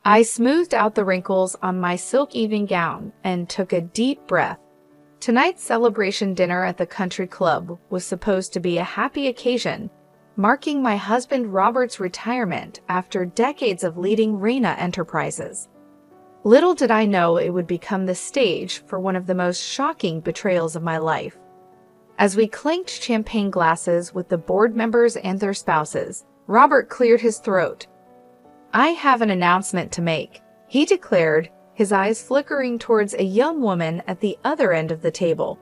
I smoothed out the wrinkles on my silk evening gown and took a deep breath. Tonight's celebration dinner at the country club was supposed to be a happy occasion, marking my husband Robert's retirement after decades of leading Reina Enterprises. Little did I know it would become the stage for one of the most shocking betrayals of my life. As we clinked champagne glasses with the board members and their spouses, Robert cleared his throat. "I have an announcement to make," he declared, his eyes flickering towards a young woman at the other end of the table.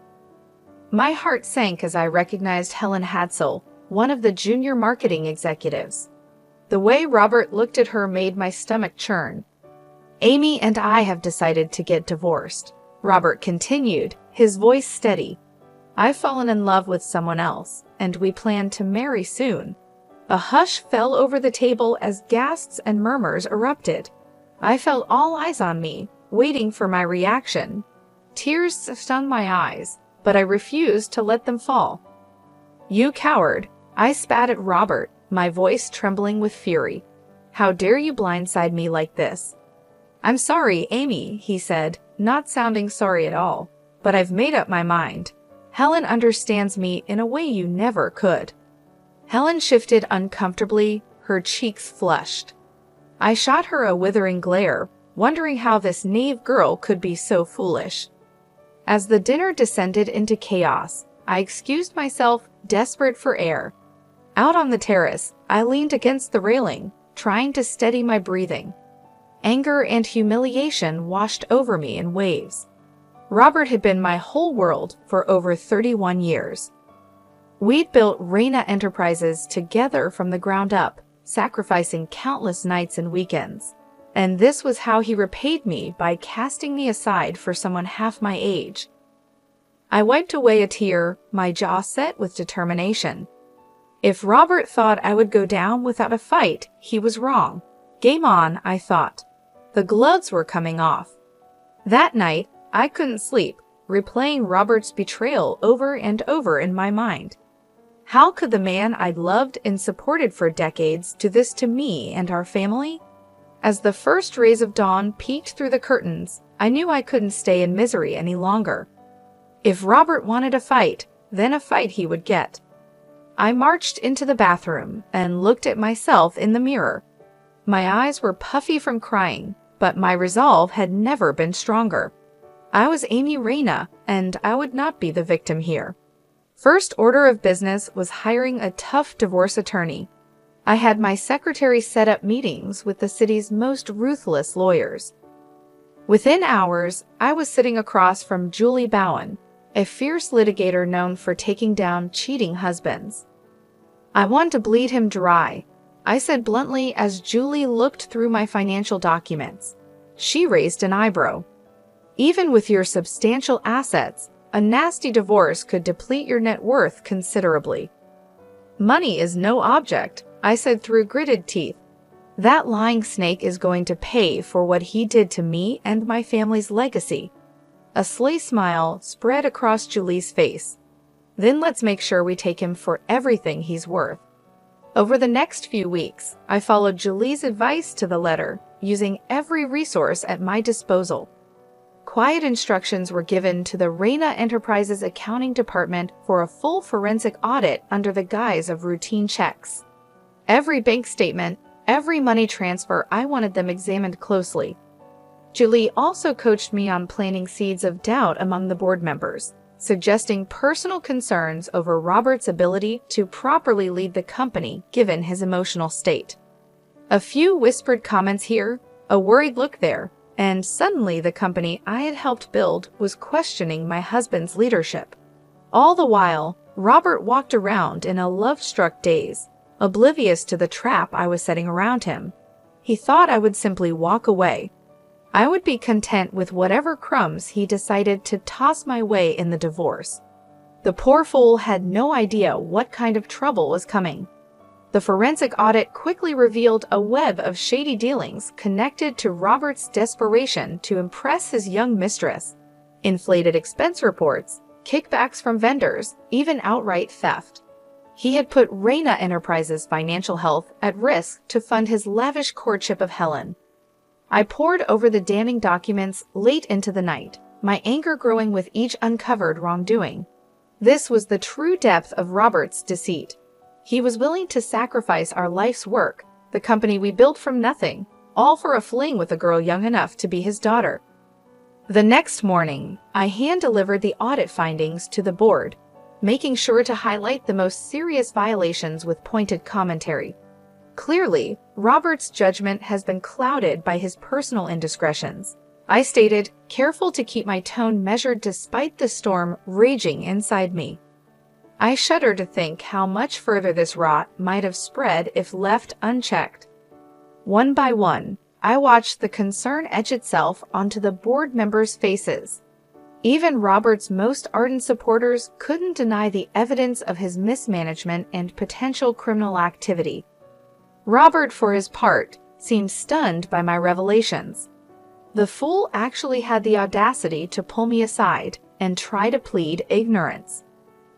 My heart sank as I recognized Helen Hadsell, one of the junior marketing executives. The way Robert looked at her made my stomach churn. "Amy and I have decided to get divorced," Robert continued, his voice steady. "I've fallen in love with someone else, and we plan to marry soon." A hush fell over the table as gasps and murmurs erupted. I felt all eyes on me, waiting for my reaction. Tears stung my eyes, but I refused to let them fall. "You coward," I spat at Robert, my voice trembling with fury. "How dare you blindside me like this?" "I'm sorry, Amy," he said, not sounding sorry at all, "but I've made up my mind. Helen understands me in a way you never could." Helen shifted uncomfortably, her cheeks flushed. I shot her a withering glare, wondering how this naive girl could be so foolish. As the dinner descended into chaos, I excused myself, desperate for air. Out on the terrace, I leaned against the railing, trying to steady my breathing. Anger and humiliation washed over me in waves. Robert had been my whole world for over 31 years. We'd built Reina Enterprises together from the ground up, sacrificing countless nights and weekends. And this was how he repaid me, by casting me aside for someone half my age. I wiped away a tear, my jaw set with determination. If Robert thought I would go down without a fight, he was wrong. Game on, I thought. The gloves were coming off. That night, I couldn't sleep, replaying Robert's betrayal over and over in my mind. How could the man I'd loved and supported for decades do this to me and our family? As the first rays of dawn peeked through the curtains, I knew I couldn't stay in misery any longer. If Robert wanted a fight, then a fight he would get. I marched into the bathroom and looked at myself in the mirror. My eyes were puffy from crying, but my resolve had never been stronger. I was Amy Reina, and I would not be the victim here. First order of business was hiring a tough divorce attorney. I had my secretary set up meetings with the city's most ruthless lawyers. Within hours, I was sitting across from Julie Bowen, a fierce litigator known for taking down cheating husbands. "I want to bleed him dry," I said bluntly as Julie looked through my financial documents. She raised an eyebrow. "Even with your substantial assets, a nasty divorce could deplete your net worth considerably." "Money is no object," I said through gritted teeth. "That lying snake is going to pay for what he did to me and my family's legacy." A sly smile spread across Julie's face. "Then let's make sure we take him for everything he's worth." Over the next few weeks, I followed Julie's advice to the letter, using every resource at my disposal. Quiet instructions were given to the Reina Enterprises accounting department for a full forensic audit under the guise of routine checks. Every bank statement, every money transfer, I wanted them examined closely. Julie also coached me on planting seeds of doubt among the board members, suggesting personal concerns over Robert's ability to properly lead the company given his emotional state. A few whispered comments here, a worried look there, and suddenly the company I had helped build was questioning my husband's leadership. All the while, Robert walked around in a love-struck daze, oblivious to the trap I was setting around him. He thought I would simply walk away. I would be content with whatever crumbs he decided to toss my way in the divorce. The poor fool had no idea what kind of trouble was coming. The forensic audit quickly revealed a web of shady dealings connected to Robert's desperation to impress his young mistress. Inflated expense reports, kickbacks from vendors, even outright theft. He had put Reina Enterprises' financial health at risk to fund his lavish courtship of Helen. I pored over the damning documents late into the night, my anger growing with each uncovered wrongdoing. This was the true depth of Robert's deceit. He was willing to sacrifice our life's work, the company we built from nothing, all for a fling with a girl young enough to be his daughter. The next morning, I hand-delivered the audit findings to the board, making sure to highlight the most serious violations with pointed commentary. Clearly, Robert's judgment has been clouded by his personal indiscretions. I stated, careful to keep my tone measured despite the storm raging inside me. I shudder to think how much further this rot might have spread if left unchecked. One by one, I watched the concern etch itself onto the board members' faces. Even Robert's most ardent supporters couldn't deny the evidence of his mismanagement and potential criminal activity. Robert, for his part, seemed stunned by my revelations. The fool actually had the audacity to pull me aside and try to plead ignorance.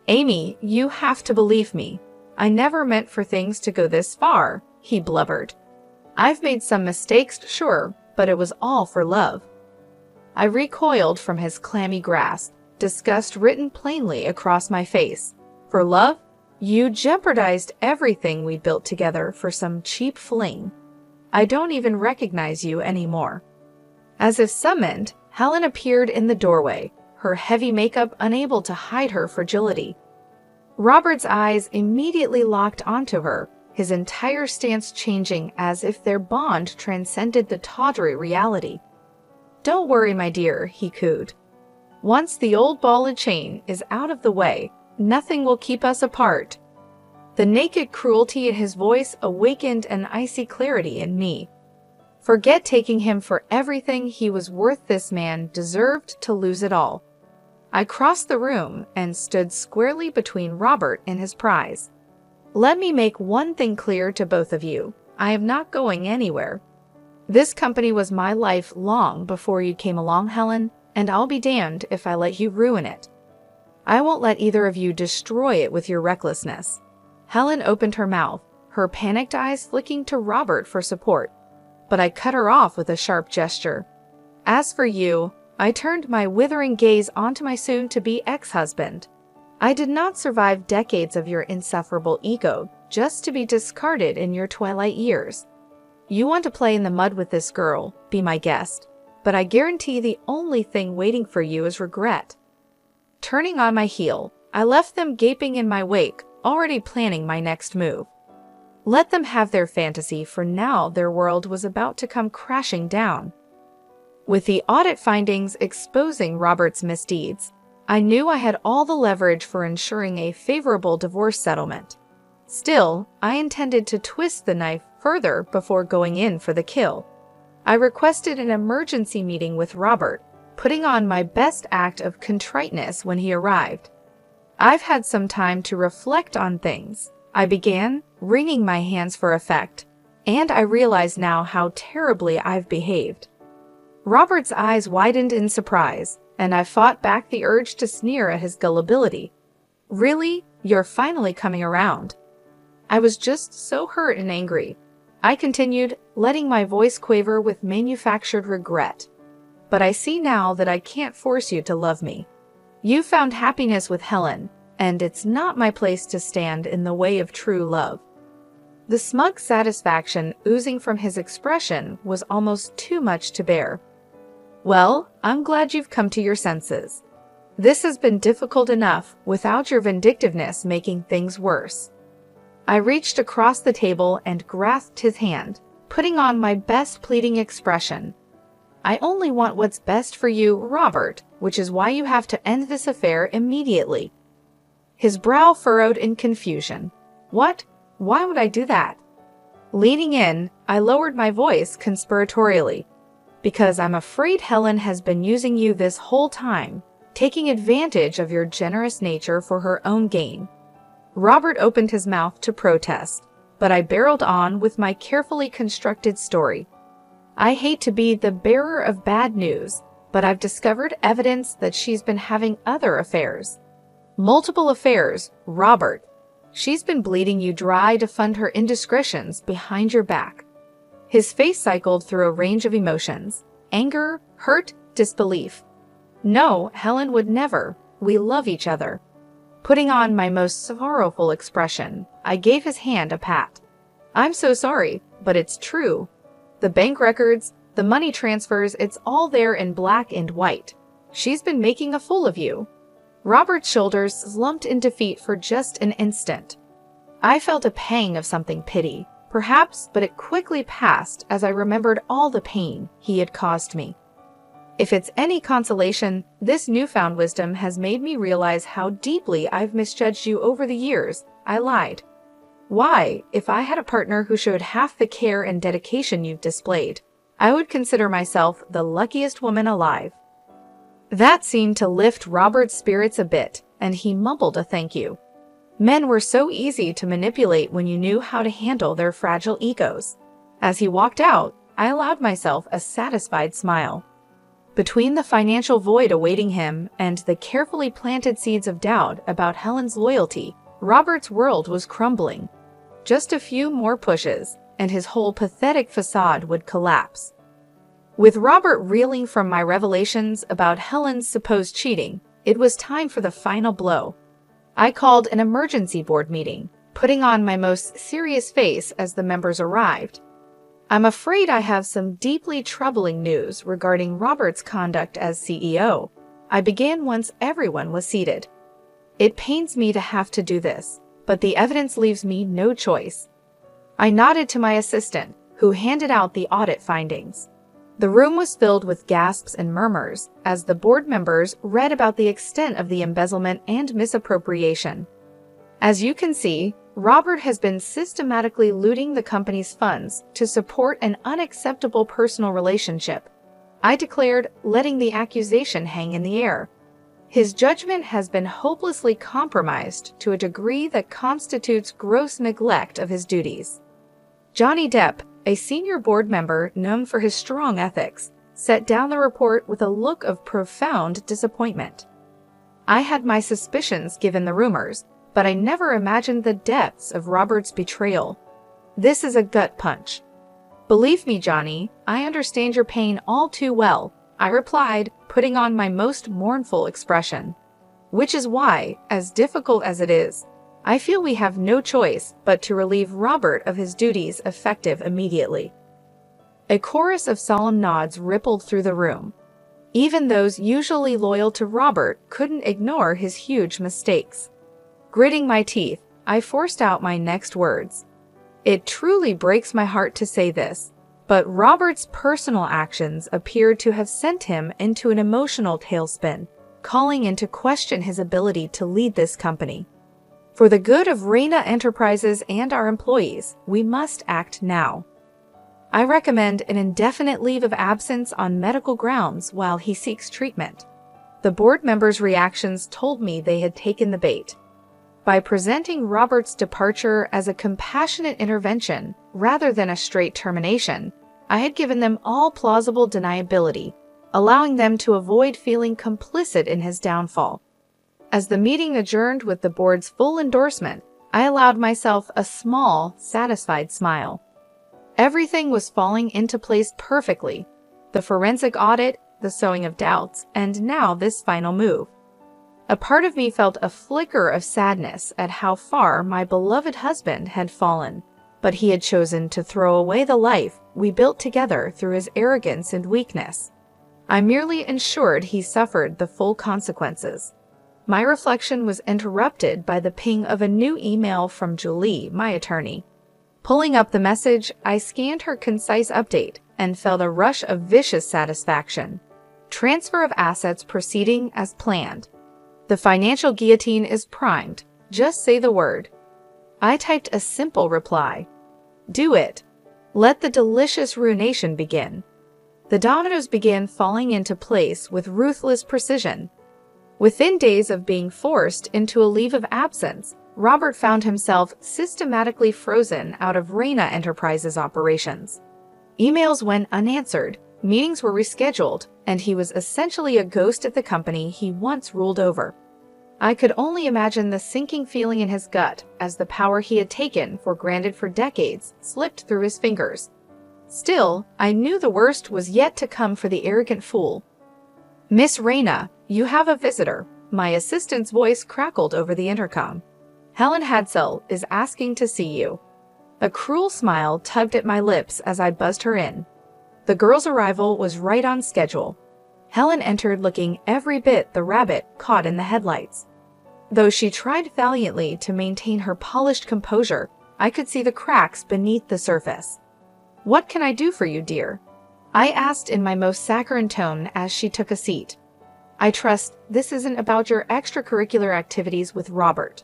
"Amy, you have to believe me. I never meant for things to go this far," he blubbered. "I've made some mistakes, sure, but it was all for love." I recoiled from his clammy grasp, disgust written plainly across my face. "For love? You jeopardized everything we built together for some cheap fling. I don't even recognize you anymore." As if summoned, Helen appeared in the doorway, her heavy makeup unable to hide her fragility. Robert's eyes immediately locked onto her, his entire stance changing as if their bond transcended the tawdry reality. "Don't worry, my dear," he cooed. "Once the old ball and chain is out of the way, nothing will keep us apart." The naked cruelty in his voice awakened an icy clarity in me. Forget taking him for everything he was worth. This man deserved to lose it all. I crossed the room and stood squarely between Robert and his prize. "Let me make one thing clear to both of you. I am not going anywhere. This company was my life long before you came along, Helen, and I'll be damned if I let you ruin it. I won't let either of you destroy it with your recklessness." Helen opened her mouth, her panicked eyes flicking to Robert for support, but I cut her off with a sharp gesture. "As for you," I turned my withering gaze onto my soon-to-be ex-husband. "I did not survive decades of your insufferable ego just to be discarded in your twilight years. You want to play in the mud with this girl, be my guest, but I guarantee the only thing waiting for you is regret." Turning on my heel, I left them gaping in my wake, already planning my next move. Let them have their fantasy, for now their world was about to come crashing down. With the audit findings exposing Robert's misdeeds, I knew I had all the leverage for ensuring a favorable divorce settlement. Still, I intended to twist the knife further before going in for the kill. I requested an emergency meeting with Robert, putting on my best act of contriteness when he arrived. "I've had some time to reflect on things," I began, wringing my hands for effect, "and I realize now how terribly I've behaved." Robert's eyes widened in surprise, and I fought back the urge to sneer at his gullibility. "Really? You're finally coming around." I was just so hurt and angry. I continued, letting my voice quaver with manufactured regret. "But I see now that I can't force you to love me. You found happiness with Helen, and it's not my place to stand in the way of true love." The smug satisfaction oozing from his expression was almost too much to bear. "Well, I'm glad you've come to your senses. This has been difficult enough without your vindictiveness making things worse." I reached across the table and grasped his hand, putting on my best pleading expression. "I only want what's best for you, Robert, which is why you have to end this affair immediately." His brow furrowed in confusion. "What? Why would I do that?" Leaning in, I lowered my voice conspiratorially. "Because I'm afraid Helen has been using you this whole time, taking advantage of your generous nature for her own gain." Robert opened his mouth to protest, but I barreled on with my carefully constructed story. "I hate to be the bearer of bad news, but I've discovered evidence that she's been having other affairs. Multiple affairs, Robert. She's been bleeding you dry to fund her indiscretions behind your back." His face cycled through a range of emotions: anger, hurt, disbelief. "No, Helen would never. We love each other." Putting on my most sorrowful expression, I gave his hand a pat. "I'm so sorry, but it's true. The bank records, the money transfers, it's all there in black and white. She's been making a fool of you." Robert's shoulders slumped in defeat for just an instant. I felt a pang of something pity, perhaps, but it quickly passed as I remembered all the pain he had caused me. If it's any consolation, this newfound wisdom has made me realize how deeply I've misjudged you over the years. I lied. Why, if I had a partner who showed half the care and dedication you've displayed, I would consider myself the luckiest woman alive. That seemed to lift Robert's spirits a bit, and he mumbled a thank you. Men were so easy to manipulate when you knew how to handle their fragile egos. As he walked out, I allowed myself a satisfied smile. Between the financial void awaiting him and the carefully planted seeds of doubt about Helen's loyalty, Robert's world was crumbling. Just a few more pushes, and his whole pathetic facade would collapse. With Robert reeling from my revelations about Helen's supposed cheating, it was time for the final blow. I called an emergency board meeting, putting on my most serious face as the members arrived. "I'm afraid I have some deeply troubling news regarding Robert's conduct as CEO," I began once everyone was seated. "It pains me to have to do this, but the evidence leaves me no choice." I nodded to my assistant, who handed out the audit findings. The room was filled with gasps and murmurs as the board members read about the extent of the embezzlement and misappropriation. "As you can see, Robert has been systematically looting the company's funds to support an unacceptable personal relationship," I declared, letting the accusation hang in the air. "His judgment has been hopelessly compromised to a degree that constitutes gross neglect of his duties." Johnny Depp, a senior board member known for his strong ethics, set down the report with a look of profound disappointment. I had my suspicions given the rumors, but I never imagined the depths of Robert's betrayal. "This is a gut punch." "Believe me, Johnny, I understand your pain all too well," I replied, putting on my most mournful expression. "Which is why, as difficult as it is, I feel we have no choice but to relieve Robert of his duties effective immediately." A chorus of solemn nods rippled through the room. Even those usually loyal to Robert couldn't ignore his huge mistakes. Gritting my teeth, I forced out my next words. "It truly breaks my heart to say this, but Robert's personal actions appeared to have sent him into an emotional tailspin, calling into question his ability to lead this company. For the good of Reina Enterprises and our employees, we must act now. I recommend an indefinite leave of absence on medical grounds while he seeks treatment." The board members' reactions told me they had taken the bait. By presenting Robert's departure as a compassionate intervention rather than a straight termination, I had given them all plausible deniability, allowing them to avoid feeling complicit in his downfall. As the meeting adjourned with the board's full endorsement, I allowed myself a small, satisfied smile. Everything was falling into place perfectly: the forensic audit, the sowing of doubts, and now this final move. A part of me felt a flicker of sadness at how far my beloved husband had fallen, but he had chosen to throw away the life we built together through his arrogance and weakness. I merely ensured he suffered the full consequences. My reflection was interrupted by the ping of a new email from Julie, my attorney. Pulling up the message, I scanned her concise update and felt a rush of vicious satisfaction. "Transfer of assets proceeding as planned. The financial guillotine is primed. Just say the word." I typed a simple reply. "Do it. Let the delicious ruination begin." The dominoes began falling into place with ruthless precision. Within days of being forced into a leave of absence, Robert found himself systematically frozen out of Reina Enterprises operations. Emails went unanswered, meetings were rescheduled, and he was essentially a ghost at the company he once ruled over. I could only imagine the sinking feeling in his gut as the power he had taken for granted for decades slipped through his fingers. Still, I knew the worst was yet to come for the arrogant fool. "Miss Reyna, you have a visitor," my assistant's voice crackled over the intercom. "Helen Hadsell is asking to see you." A cruel smile tugged at my lips as I buzzed her in. The girl's arrival was right on schedule. Helen entered looking every bit the rabbit caught in the headlights. Though she tried valiantly to maintain her polished composure, I could see the cracks beneath the surface. "What can I do for you, dear?" I asked in my most saccharine tone as she took a seat. "I trust this isn't about your extracurricular activities with Robert.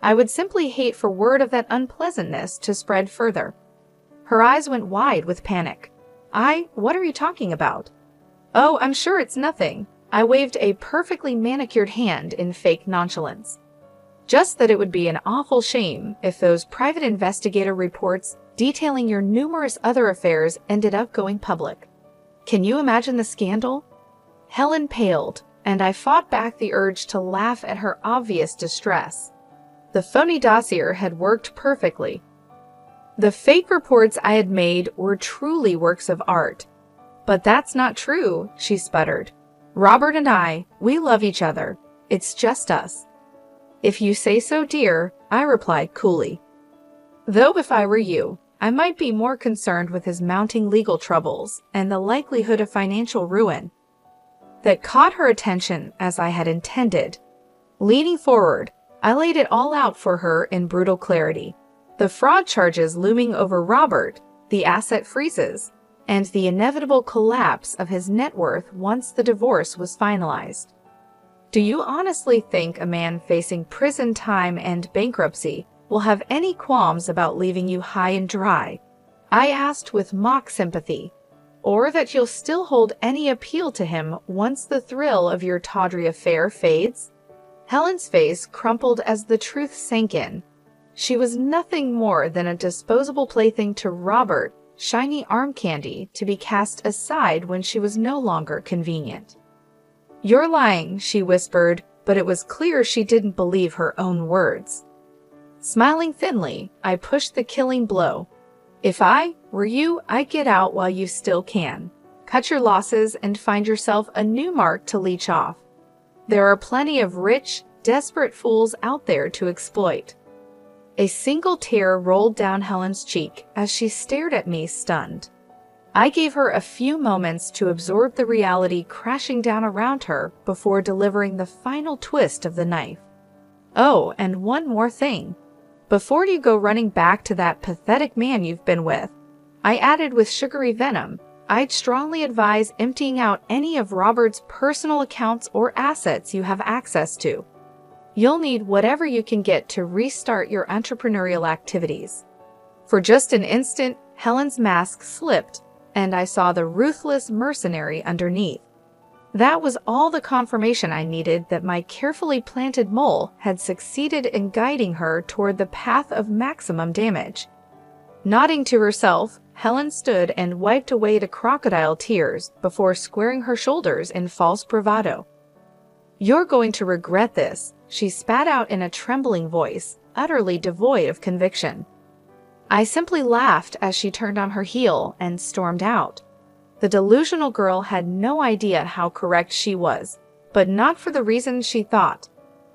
I would simply hate for word of that unpleasantness to spread further." Her eyes went wide with panic. What are you talking about?" "Oh, I'm sure it's nothing." I waved a perfectly manicured hand in fake nonchalance. "Just that it would be an awful shame if those private investigator reports detailing your numerous other affairs ended up going public. Can you imagine the scandal?" Helen paled, and I fought back the urge to laugh at her obvious distress. The phony dossier had worked perfectly. The fake reports I had made were truly works of art. "But that's not true," she sputtered. "Robert and I, we love each other. It's just us." "If you say so, dear," I replied coolly. Though if I were you, I might be more concerned with his mounting legal troubles and the likelihood of financial ruin. That caught her attention as I had intended. Leaning forward, I laid it all out for her in brutal clarity. The fraud charges looming over Robert, the asset freezes, and the inevitable collapse of his net worth once the divorce was finalized. "Do you honestly think a man facing prison time and bankruptcy will have any qualms about leaving you high and dry?" I asked with mock sympathy. "Or that you'll still hold any appeal to him once the thrill of your tawdry affair fades?" Helen's face crumpled as the truth sank in. She was nothing more than a disposable plaything to Robert, shiny arm candy to be cast aside when she was no longer convenient. "You're lying," she whispered, but it was clear she didn't believe her own words. Smiling thinly, I pushed the killing blow. "If I were you, I'd get out while you still can. Cut your losses and find yourself a new mark to leech off. There are plenty of rich, desperate fools out there to exploit." A single tear rolled down Helen's cheek as she stared at me stunned. I gave her a few moments to absorb the reality crashing down around her before delivering the final twist of the knife. "Oh, and one more thing. Before you go running back to that pathetic man you've been with," I added with sugary venom, "I'd strongly advise emptying out any of Robert's personal accounts or assets you have access to. You'll need whatever you can get to restart your entrepreneurial activities." For just an instant, Helen's mask slipped, and I saw the ruthless mercenary underneath. That was all the confirmation I needed that my carefully planted mole had succeeded in guiding her toward the path of maximum damage. Nodding to herself, Helen stood and wiped away the crocodile tears before squaring her shoulders in false bravado. "You're going to regret this," she spat out in a trembling voice, utterly devoid of conviction. I simply laughed as she turned on her heel and stormed out. The delusional girl had no idea how correct she was, but not for the reasons she thought.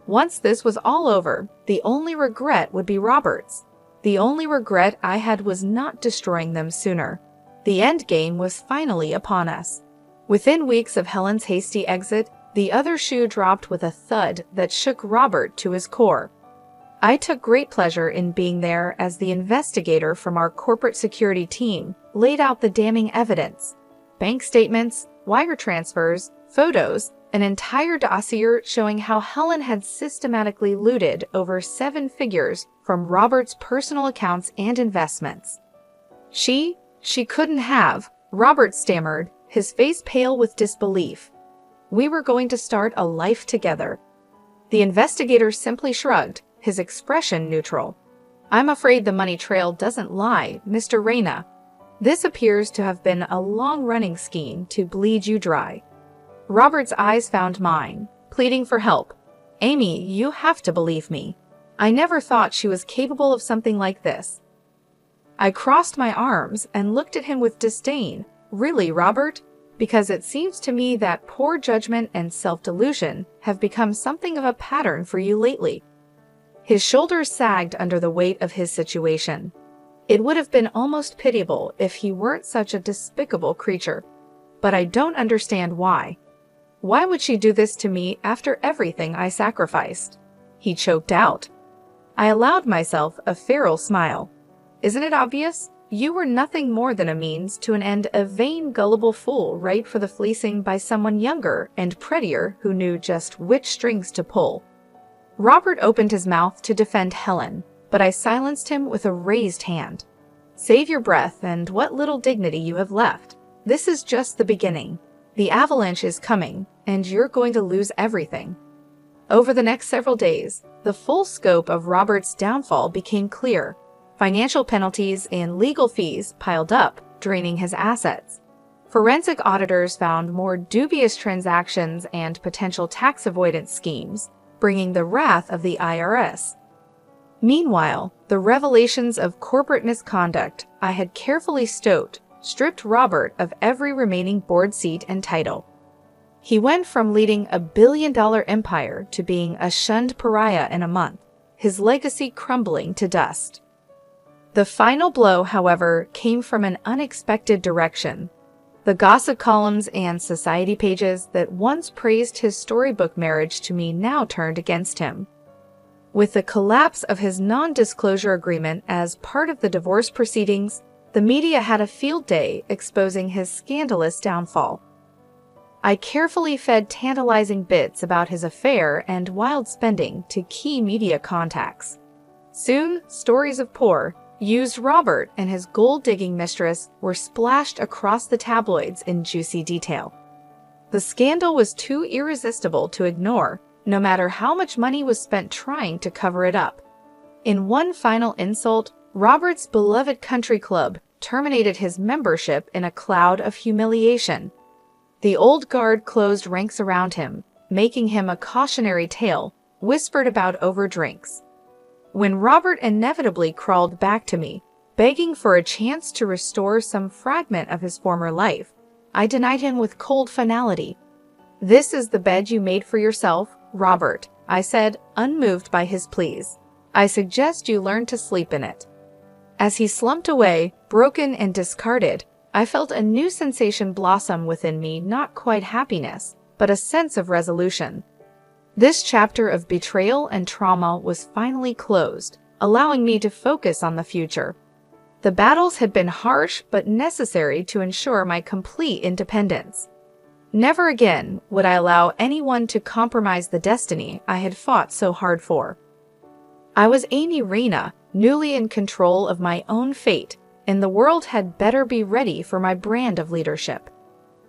Once this was all over, the only regret would be Robert's. The only regret I had was not destroying them sooner. The end game was finally upon us. Within weeks of Helen's hasty exit, the other shoe dropped with a thud that shook Robert to his core. I took great pleasure in being there as the investigator from our corporate security team laid out the damning evidence. Bank statements, wire transfers, photos, an entire dossier showing how Helen had systematically looted over 7 figures from Robert's personal accounts and investments. She couldn't have," Robert stammered, his face pale with disbelief. "We were going to start a life together." The investigator simply shrugged, his expression neutral. "I'm afraid the money trail doesn't lie, Mr. Reyna. This appears to have been a long-running scheme to bleed you dry." Robert's eyes found mine, pleading for help. "Amy, you have to believe me. I never thought she was capable of something like this." I crossed my arms and looked at him with disdain. Really, Robert? Because it seems to me that poor judgment and self-delusion have become something of a pattern for you lately. His shoulders sagged under the weight of his situation. It would have been almost pitiable if he weren't such a despicable creature. But I don't understand why. Why would she do this to me after everything I sacrificed? He choked out. I allowed myself a feral smile. Isn't it obvious? You were nothing more than a means to an end, a vain, gullible fool ripe for the fleecing by someone younger and prettier who knew just which strings to pull. Robert opened his mouth to defend Helen, but I silenced him with a raised hand. Save your breath and what little dignity you have left. This is just the beginning. The avalanche is coming, and you're going to lose everything. Over the next several days, the full scope of Robert's downfall became clear. Financial penalties and legal fees piled up, draining his assets. Forensic auditors found more dubious transactions and potential tax avoidance schemes, bringing the wrath of the IRS. Meanwhile, the revelations of corporate misconduct I had carefully stowed stripped Robert of every remaining board seat and title. He went from leading a billion-dollar empire to being a shunned pariah in a month, his legacy crumbling to dust. The final blow, however, came from an unexpected direction. The gossip columns and society pages that once praised his storybook marriage to me now turned against him. With the collapse of his non-disclosure agreement as part of the divorce proceedings, the media had a field day exposing his scandalous downfall. I carefully fed tantalizing bits about his affair and wild spending to key media contacts. Soon, stories of poor, used Robert and his gold-digging mistress were splashed across the tabloids in juicy detail. The scandal was too irresistible to ignore, no matter how much money was spent trying to cover it up. In one final insult, Robert's beloved country club terminated his membership in a cloud of humiliation. The old guard closed ranks around him, making him a cautionary tale, whispered about over drinks. When Robert inevitably crawled back to me, begging for a chance to restore some fragment of his former life, I denied him with cold finality. "This is the bed you made for yourself, Robert," I said, unmoved by his pleas. "I suggest you learn to sleep in it." As he slumped away, broken and discarded, I felt a new sensation blossom within me, not quite happiness, but a sense of resolution. This chapter of betrayal and trauma was finally closed, allowing me to focus on the future. The battles had been harsh but necessary to ensure my complete independence. Never again would I allow anyone to compromise the destiny I had fought so hard for. I was Amy Reyna, newly in control of my own fate, and the world had better be ready for my brand of leadership.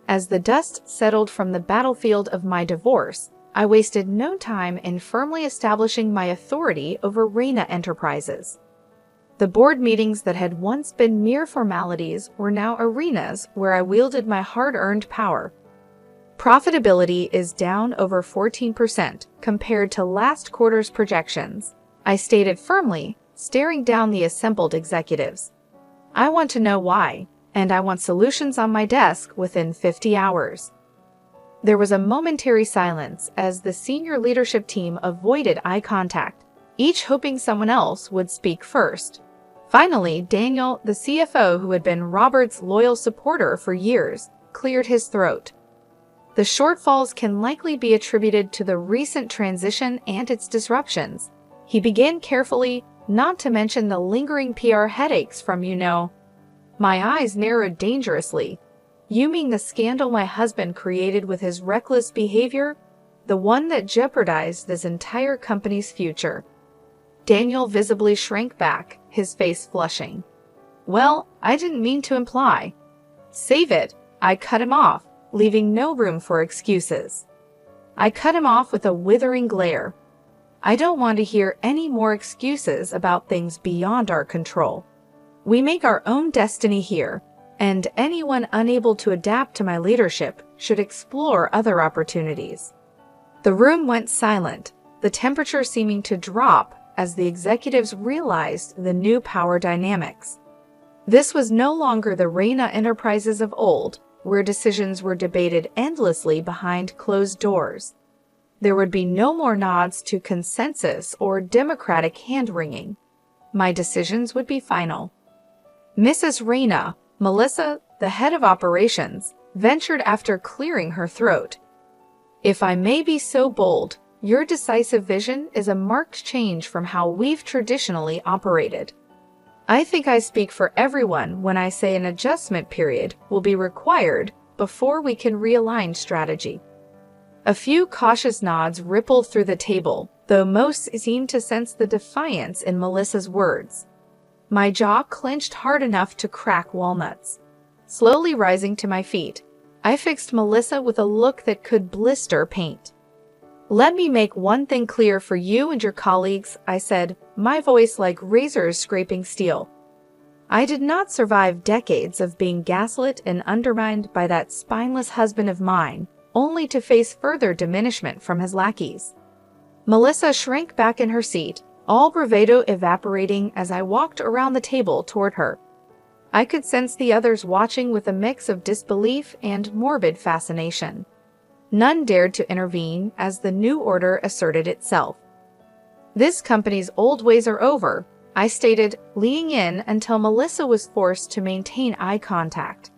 As the dust settled from the battlefield of my divorce, I wasted no time in firmly establishing my authority over Reyna Enterprises. The board meetings that had once been mere formalities were now arenas where I wielded my hard-earned power. Profitability is down over 14% compared to last quarter's projections, I stated firmly, staring down the assembled executives. I want to know why, and I want solutions on my desk within 50 hours. There was a momentary silence as the senior leadership team avoided eye contact, each hoping someone else would speak first. Finally, Daniel, the CFO who had been Robert's loyal supporter for years, cleared his throat. The shortfalls can likely be attributed to the recent transition and its disruptions. He began carefully, not to mention the lingering PR headaches from, My eyes narrowed dangerously. You mean the scandal my husband created with his reckless behavior? The one that jeopardized this entire company's future. Daniel visibly shrank back, his face flushing. Well, I didn't mean to imply. Save it, I cut him off, leaving no room for excuses. I cut him off with a withering glare. I don't want to hear any more excuses about things beyond our control. We make our own destiny here, and anyone unable to adapt to my leadership should explore other opportunities. The room went silent, the temperature seeming to drop as the executives realized the new power dynamics. This was no longer the Reina Enterprises of old, where decisions were debated endlessly behind closed doors. There would be no more nods to consensus or democratic hand-wringing. My decisions would be final. Mrs. Reina, Melissa, the head of operations, ventured after clearing her throat. If I may be so bold, your decisive vision is a marked change from how we've traditionally operated. I think I speak for everyone when I say an adjustment period will be required before we can realign strategy. A few cautious nods rippled through the table, though most seemed to sense the defiance in Melissa's words. My jaw clenched hard enough to crack walnuts. Slowly rising to my feet, I fixed Melissa with a look that could blister paint. Let me make one thing clear for you and your colleagues, I said, my voice like razors scraping steel. I did not survive decades of being gaslit and undermined by that spineless husband of mine, only to face further diminishment from his lackeys. Melissa shrank back in her seat, all bravado evaporating as I walked around the table toward her. I could sense the others watching with a mix of disbelief and morbid fascination. None dared to intervene as the new order asserted itself. This company's old ways are over, I stated, leaning in until Melissa was forced to maintain eye contact.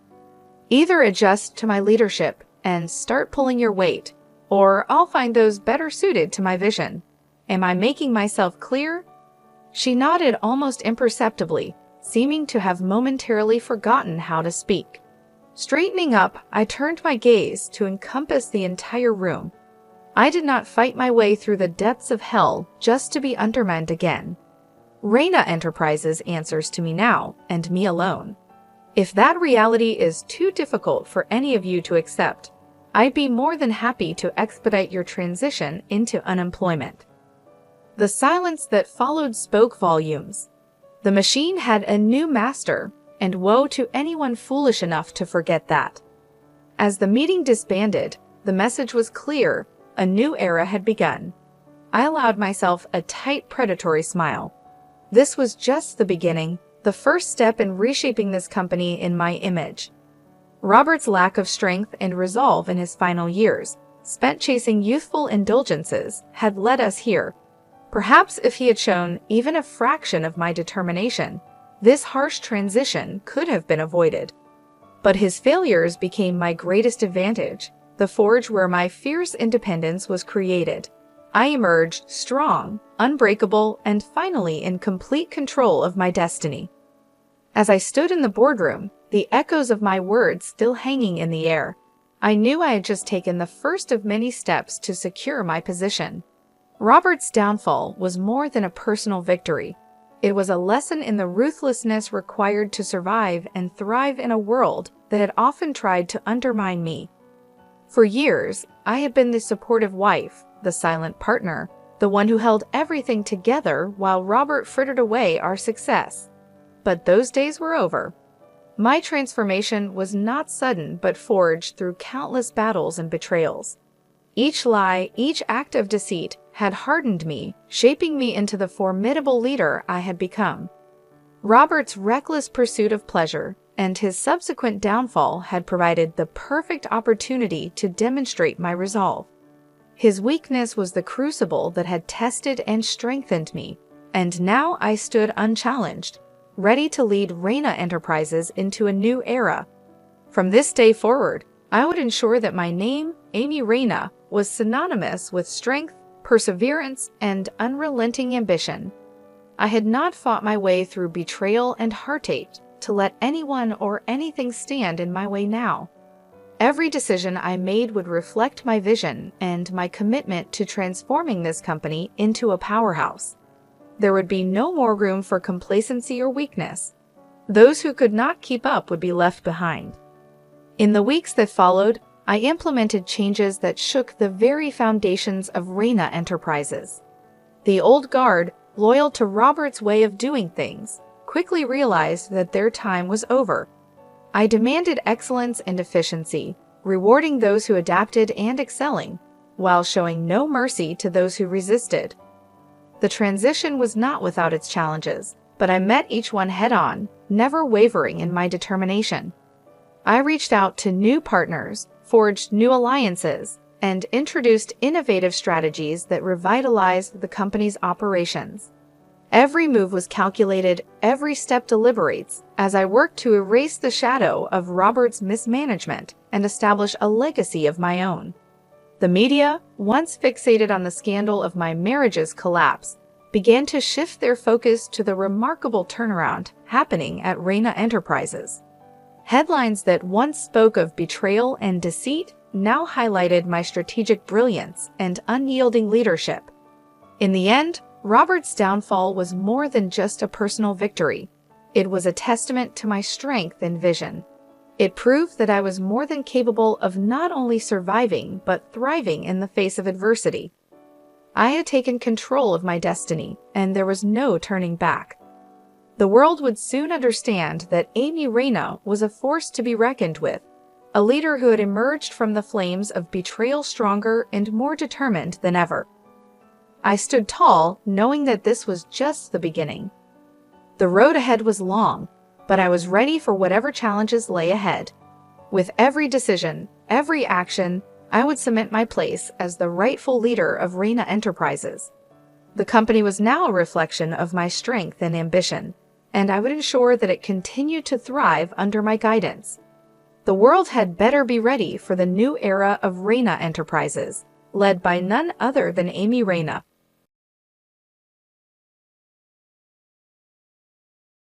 Either adjust to my leadership and start pulling your weight, or I'll find those better suited to my vision. Am I making myself clear? She nodded almost imperceptibly, seeming to have momentarily forgotten how to speak. Straightening up, I turned my gaze to encompass the entire room. I did not fight my way through the depths of hell just to be undermined again. Reina Enterprises answers to me now, and me alone. If that reality is too difficult for any of you to accept, I'd be more than happy to expedite your transition into unemployment. The silence that followed spoke volumes. The machine had a new master, and woe to anyone foolish enough to forget that. As the meeting disbanded, the message was clear: a new era had begun. I allowed myself a tight, predatory smile. This was just the beginning, the first step in reshaping this company in my image. Robert's lack of strength and resolve in his final years, spent chasing youthful indulgences, had led us here. Perhaps if he had shown even a fraction of my determination, this harsh transition could have been avoided. But his failures became my greatest advantage, the forge where my fierce independence was created. I emerged strong, unbreakable, and finally in complete control of my destiny. As I stood in the boardroom, the echoes of my words still hanging in the air, I knew I had just taken the first of many steps to secure my position. Robert's downfall was more than a personal victory. It was a lesson in the ruthlessness required to survive and thrive in a world that had often tried to undermine me. For years, I had been the supportive wife, the silent partner, the one who held everything together while Robert frittered away our success. But those days were over. My transformation was not sudden but forged through countless battles and betrayals. Each lie, each act of deceit had hardened me, shaping me into the formidable leader I had become. Robert's reckless pursuit of pleasure and his subsequent downfall had provided the perfect opportunity to demonstrate my resolve. His weakness was the crucible that had tested and strengthened me, and now I stood unchallenged, ready to lead Reina Enterprises into a new era. From this day forward, I would ensure that my name, Amy Reina, was synonymous with strength, perseverance, and unrelenting ambition. I had not fought my way through betrayal and heartache to let anyone or anything stand in my way now. Every decision I made would reflect my vision and my commitment to transforming this company into a powerhouse. There would be no more room for complacency or weakness. Those who could not keep up would be left behind. In the weeks that followed, I implemented changes that shook the very foundations of Reina Enterprises. The old guard, loyal to Robert's way of doing things, quickly realized that their time was over. I demanded excellence and efficiency, rewarding those who adapted and excelling, while showing no mercy to those who resisted. The transition was not without its challenges, but I met each one head-on, never wavering in my determination. I reached out to new partners, forged new alliances, and introduced innovative strategies that revitalized the company's operations. Every move was calculated, every step deliberate, as I worked to erase the shadow of Robert's mismanagement and establish a legacy of my own. The media, once fixated on the scandal of my marriage's collapse, began to shift their focus to the remarkable turnaround happening at Reina Enterprises. Headlines that once spoke of betrayal and deceit now highlighted my strategic brilliance and unyielding leadership. In the end, Robert's downfall was more than just a personal victory. It was a testament to my strength and vision. It proved that I was more than capable of not only surviving but thriving in the face of adversity. I had taken control of my destiny, and there was no turning back. The world would soon understand that Amy Reina was a force to be reckoned with, a leader who had emerged from the flames of betrayal stronger and more determined than ever. I stood tall, knowing that this was just the beginning. The road ahead was long, but I was ready for whatever challenges lay ahead. With every decision, every action, I would cement my place as the rightful leader of Reina Enterprises. The company was now a reflection of my strength and ambition, and I would ensure that it continued to thrive under my guidance. The world had better be ready for the new era of Reina Enterprises, led by none other than Amy Reina.